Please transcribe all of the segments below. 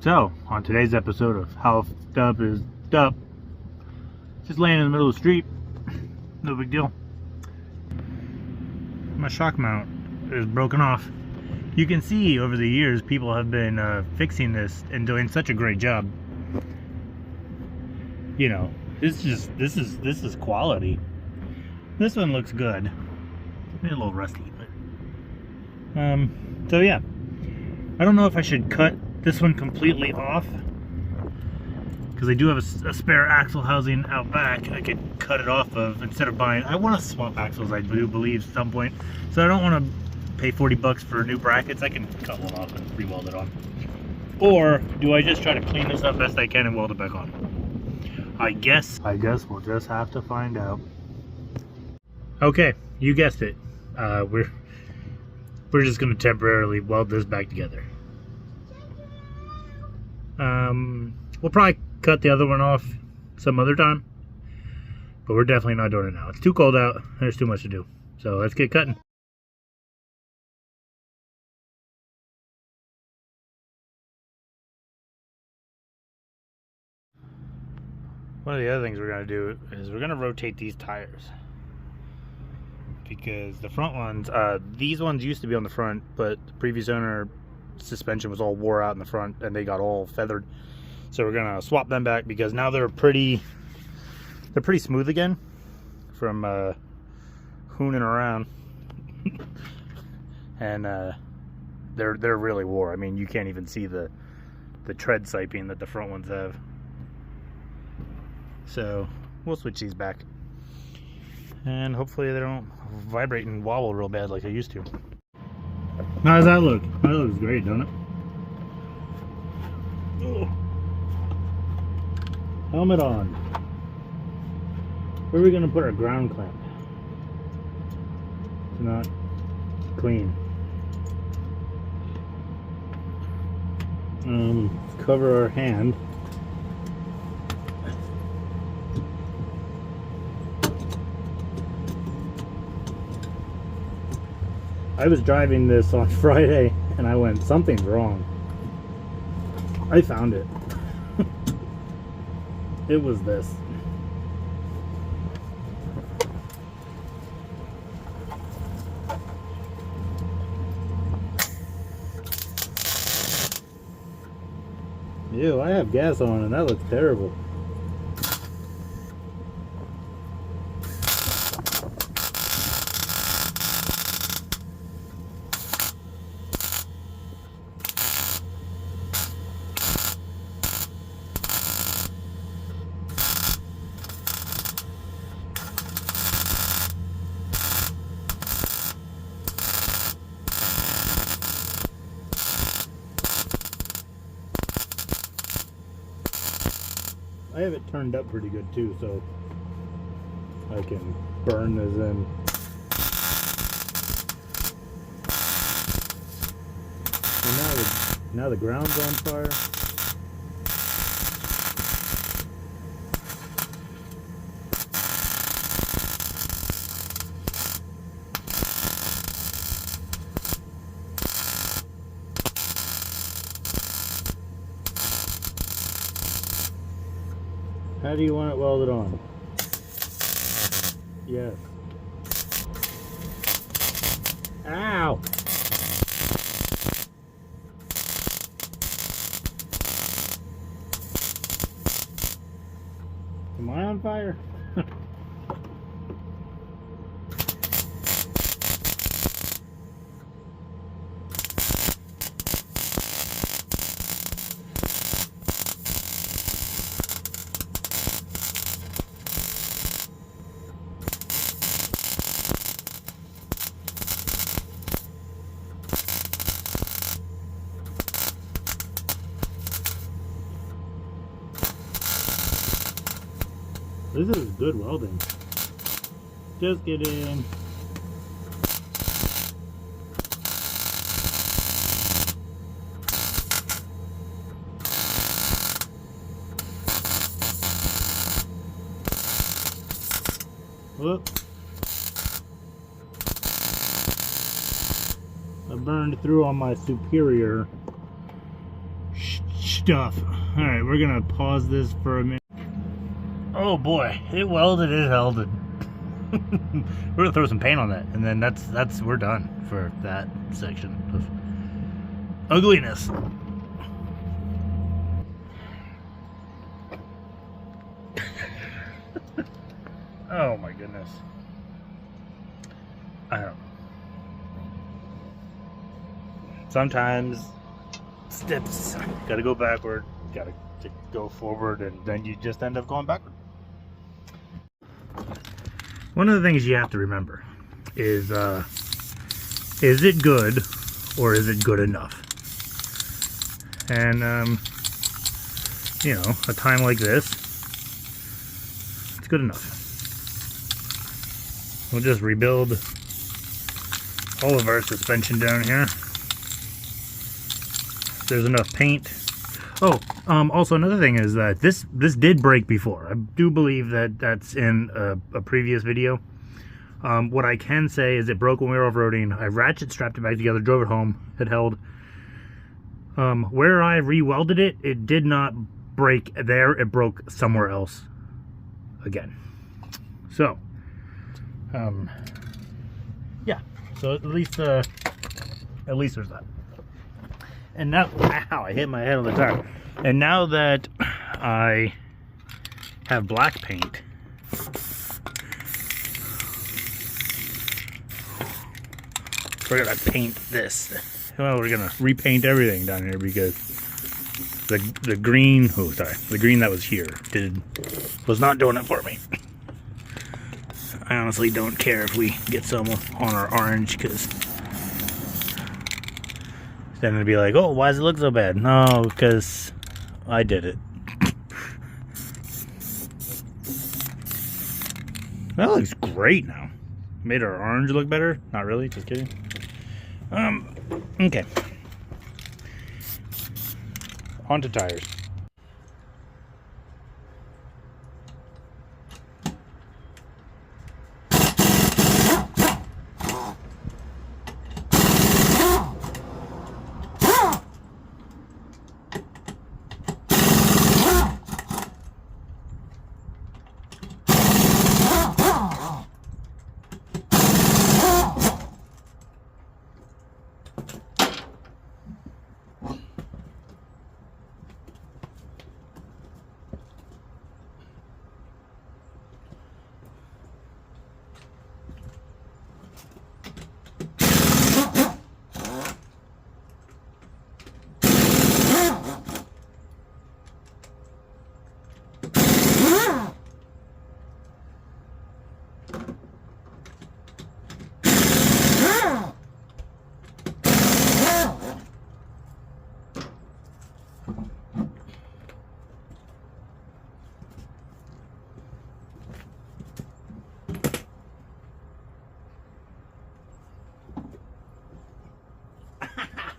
So, on today's episode of How F***ed Up Is Up, just laying in the middle of the street, no big deal. My shock mount is broken off. You can see over the years people have been fixing this and doing such a great job. You know, this is quality. This one looks good. Maybe a little rusty, but so yeah. I don't know if I should cut this one completely off, because I do have a spare axle housing out back I could cut it off of instead of buying. I want to swap axles, I do believe, at some point, so I don't want to pay 40 bucks for new brackets. I can cut one off and re-weld it on. Or do I just try to clean this up best I can and weld it back on? I guess we'll just have to find out. Okay, you guessed it. We're just going to temporarily weld this back together. We'll probably cut the other one off some other time, but we're definitely not doing it now. It's too cold out. There's too much to do. So let's get cutting. One of the other things we're going to do is we're going to rotate these tires, because the front ones, these ones used to be on the front, but the previous owner suspension was all wore out in the front and they got all feathered. So we're gonna swap them back, because now they're pretty smooth again from hooning around. And they're really wore. I mean, you can't even see the tread siping that the front ones have. So we'll switch these back, and hopefully they don't vibrate and wobble real bad like they used to. How does that look? That looks great, don't it? Oh. Helmet on. Where are we going to put our ground clamp? It's not clean. Let's cover our hand. I was driving this on Friday and I went, something's wrong. I found it. It was this. Ew, I have gas on and that looks terrible. I have it turned up pretty good too, so I can burn this in. So now the ground's on fire. How do you want it welded on? Yes. Ow! Am I on fire? This is good welding. Just get in. Whoop. I burned through on my superior stuff. All right, we're gonna pause this for a minute. Oh boy, it welded, it helded. We're gonna throw some paint on that, and then that's we're done for that section of ugliness. Oh my goodness. I don't know. Sometimes steps gotta go backward, gotta go forward, and then you just end up going backward. One of the things you have to remember is it good or is it good enough? And you know, a time like this, it's good enough. We'll just rebuild all of our suspension down here. There's enough paint. Oh, also another thing is that this did break before. I do believe that that's in a previous video. What I can say is it broke when we were off-roading. I ratchet strapped it back together, drove it home, it held. Where I re-welded it, it did not break there, it broke somewhere else again. So, yeah, so at least there's that. And now, wow, I hit my head on the tire. And now that I have black paint, we're gonna paint this. Well, we're gonna repaint everything down here because the green, oh sorry, the green that was here was not doing it for me. I honestly don't care if we get some on our orange, because then it'd be like, oh, why does it look so bad? No, because I did it. That looks great now. Made our orange look better. Not really, just kidding. Okay. On to tires.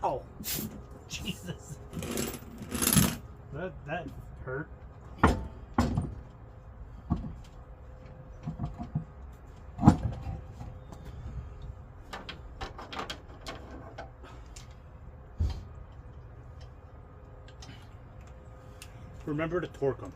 Ow! Jesus. That hurt. Remember to torque them.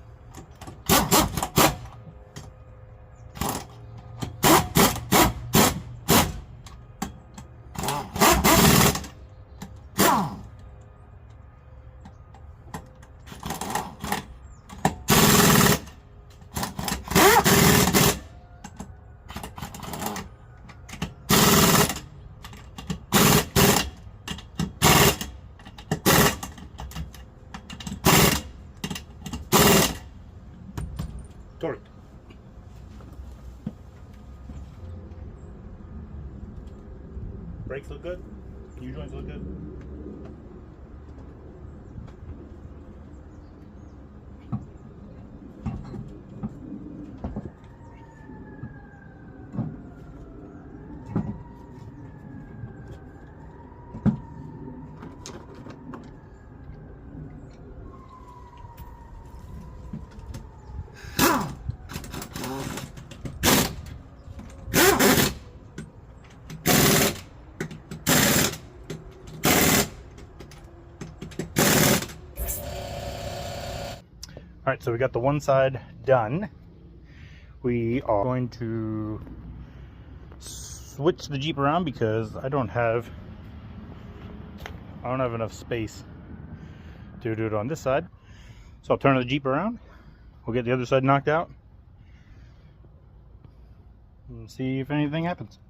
Torque. Brakes look good. U-joints look good. Alright, so we got the one side done. We are going to switch the Jeep around because I don't have enough space to do it on this side. So I'll turn the Jeep around. We'll get the other side knocked out and see if anything happens.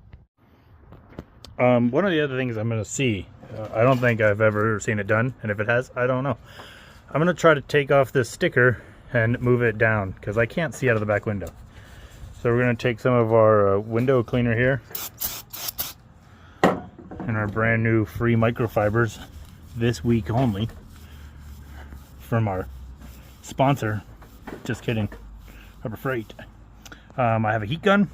One of the other things I'm going to see, I don't think I've ever seen it done, and if it has, I don't know. I'm going to try to take off this sticker and move it down because I can't see out of the back window. So we're going to take some of our window cleaner here and our brand new free microfibers this week only from our sponsor. Just kidding, Harbor Freight. I have a heat gun.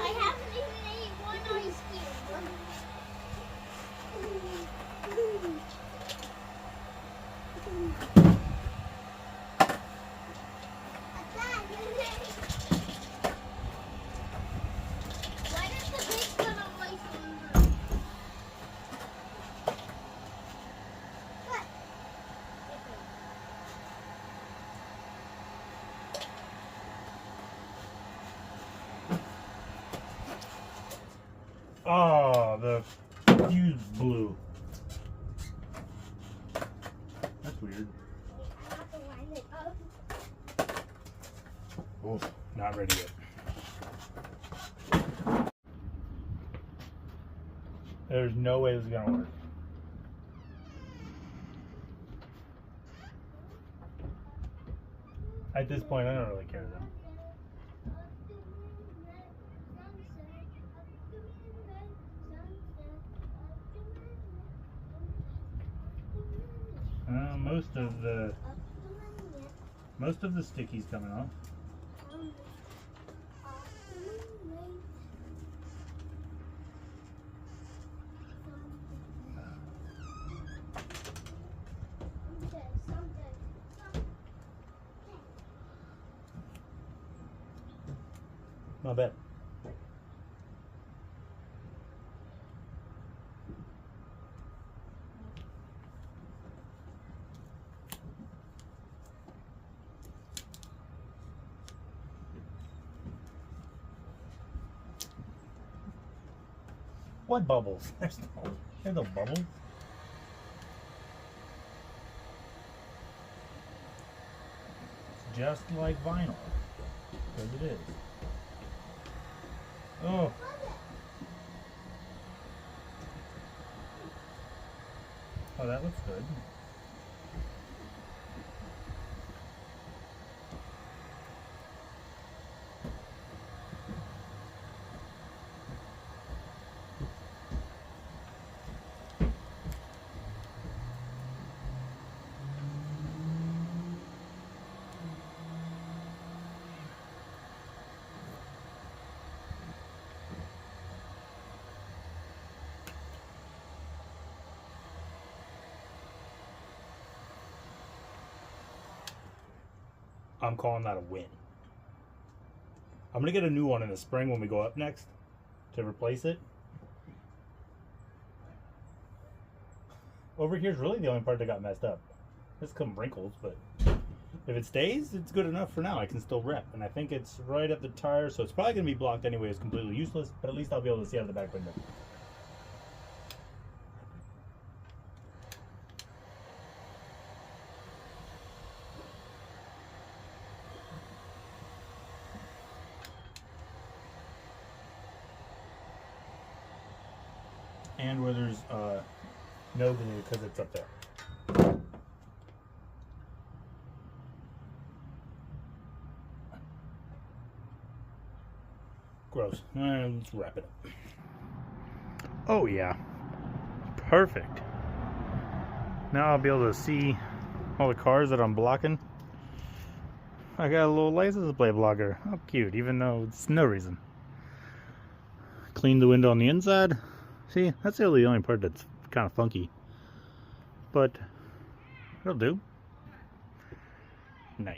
I haven't even ate one ice cream. Why does the big one always wonder? What? Oh, the fuse blew. That's weird. Oh, not ready yet. There's no way this is gonna work. At this point, I don't really care though. Most of the sticky's coming off. Not bad. What bubbles? There's no bubbles. It's just like vinyl. Because it is. Oh. Oh, that looks good. I'm calling that a win. I'm gonna get a new one in the spring when we go up next to replace it. Over here's really the only part that got messed up. There's some wrinkles, but if it stays, it's good enough for now. I can still rep, and I think it's right at the tire, so it's probably gonna be blocked anyway. It's completely useless, but at least I'll be able to see out of the back window. And where there's no glue because it's up there. Gross. Let's wrap it up. Oh yeah, perfect. Now I'll be able to see all the cars that I'm blocking. I got a little license plate blocker. How cute, even though it's no reason. Clean the window on the inside. See, that's really the only part that's kind of funky. But it'll do. Nice.